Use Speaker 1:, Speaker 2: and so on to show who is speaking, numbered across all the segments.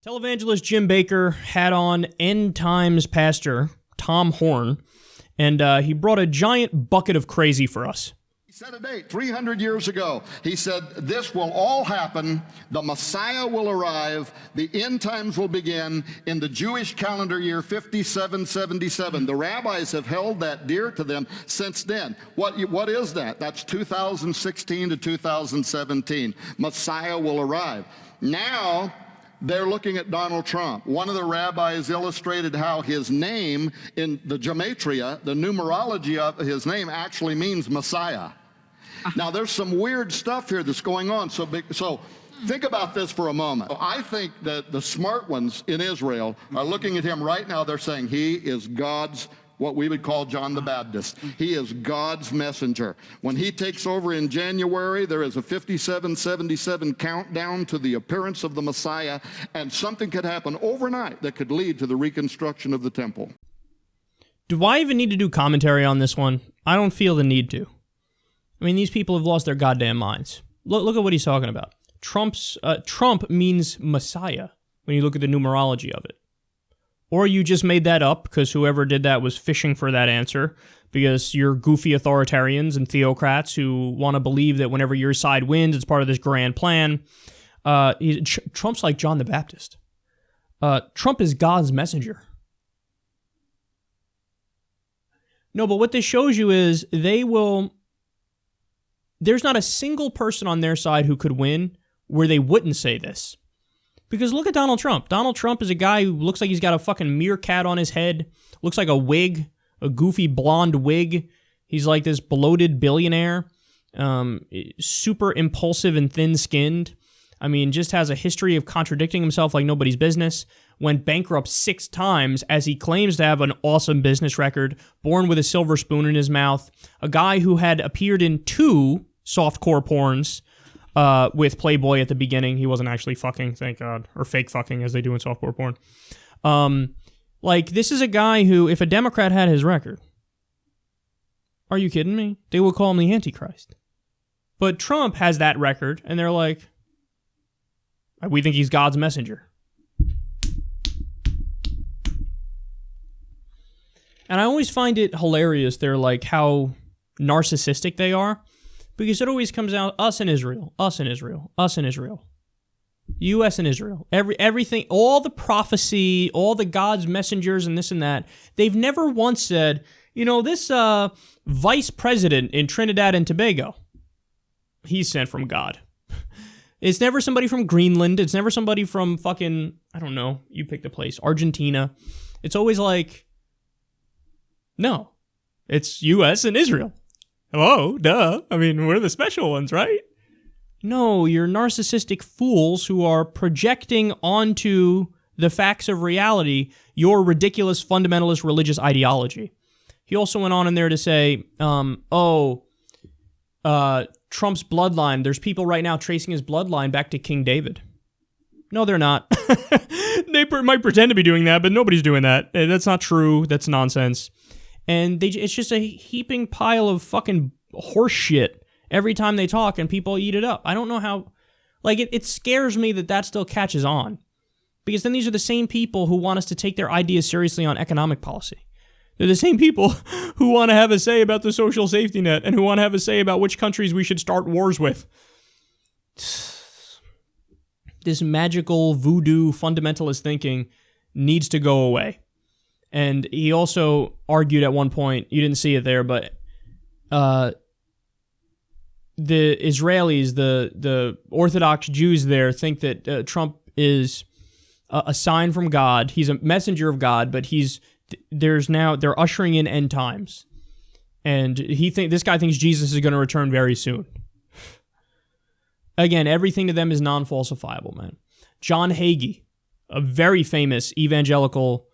Speaker 1: Televangelist Jim Bakker had on End Times pastor Tom Horn, and he brought a giant bucket of crazy for us.
Speaker 2: He set a date 300 years ago. He said, this will all happen. The Messiah will arrive. The end times will begin in the Jewish calendar year 5777. The rabbis have held that dear to them since then. What is that? That's 2016 to 2017. Messiah will arrive. Now, they're looking at Donald Trump. One of the rabbis illustrated how his name in the gematria, the numerology of his name, actually means Messiah. Now, there's some weird stuff here that's going on. So think about this for a moment. I think that the smart ones in Israel are looking at him right now. They're saying he is God's, what we would call John the Baptist. He is God's messenger. When he takes over in January, there is a 5777 countdown to the appearance of the Messiah, and something could happen overnight that could lead to the reconstruction of the temple.
Speaker 1: Do I even need to do commentary on this one? I don't feel the need to. I mean, these people have lost their goddamn minds. Look at what he's talking about. Trump means Messiah when you look at the numerology of it. Or you just made that up because whoever did that was fishing for that answer because you're goofy authoritarians and theocrats who want to believe that whenever your side wins, it's part of this grand plan. Trump's like John the Baptist. Trump is God's messenger. No, but what this shows you is there's not a single person on their side who could win where they wouldn't say this. Because look at Donald Trump. Donald Trump is a guy who looks like he's got a fucking meerkat on his head. Looks like a wig, a goofy blonde wig. He's like this bloated billionaire. Super impulsive and thin-skinned. I mean, just has a history of contradicting himself like nobody's business. Went bankrupt 6 times as he claims to have an awesome business record. Born with a silver spoon in his mouth. A guy who had appeared in 2 softcore porns with Playboy at the beginning. He wasn't actually fucking, thank God. Or fake fucking, as they do in softcore porn. This is a guy who, if a Democrat had his record, are you kidding me? They would call him the Antichrist. But Trump has that record, and they're like, we think he's God's messenger. And I always find it hilarious, they're like, how narcissistic they are. Because it always comes out, us and Israel, us and Israel, us and Israel. U.S. and Israel. Everything, all the prophecy, all the God's messengers and this and that. They've never once said, this vice president in Trinidad and Tobago, he's sent from God. It's never somebody from Greenland. It's never somebody from fucking, I don't know, you pick the place, Argentina. It's always like, no, it's U.S. and Israel. Hello, duh. I mean, we're the special ones, right? No, you're narcissistic fools who are projecting onto the facts of reality your ridiculous fundamentalist religious ideology. He also went on in there to say, Trump's bloodline, there's people right now tracing his bloodline back to King David. No, they're not. They might pretend to be doing that, but nobody's doing that. That's not true. That's nonsense. And it's just a heaping pile of fucking horse shit every time they talk, and people eat it up. I don't know how... it scares me that still catches on. Because then these are the same people who want us to take their ideas seriously on economic policy. They're the same people who want to have a say about the social safety net and who want to have a say about which countries we should start wars with. This magical voodoo fundamentalist thinking needs to go away. And he also argued at one point, you didn't see it there, but the Israelis, the Orthodox Jews there, think that Trump is a sign from God. He's a messenger of God, but they're ushering in end times. And this guy thinks Jesus is going to return very soon. Again, everything to them is non-falsifiable, man. John Hagee, a very famous evangelical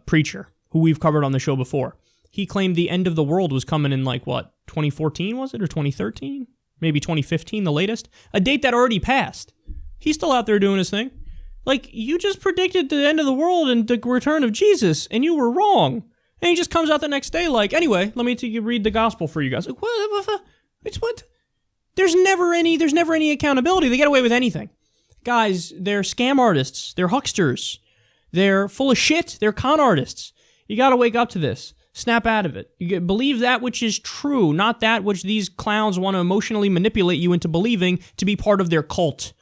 Speaker 1: preacher who we've covered on the show before. He claimed the end of the world was coming in 2014 was it, or 2013? Maybe 2015, the latest. A date that already passed. He's still out there doing his thing. You just predicted the end of the world and the return of Jesus, and you were wrong. And he just comes out the next day anyway, let me read the gospel for you guys. What? It's what? There's never any accountability. They get away with anything. Guys, they're scam artists. They're hucksters. They're full of shit. They're con artists. You got to wake up to this. Snap out of it. Believe that which is true, not that which these clowns want to emotionally manipulate you into believing to be part of their cult.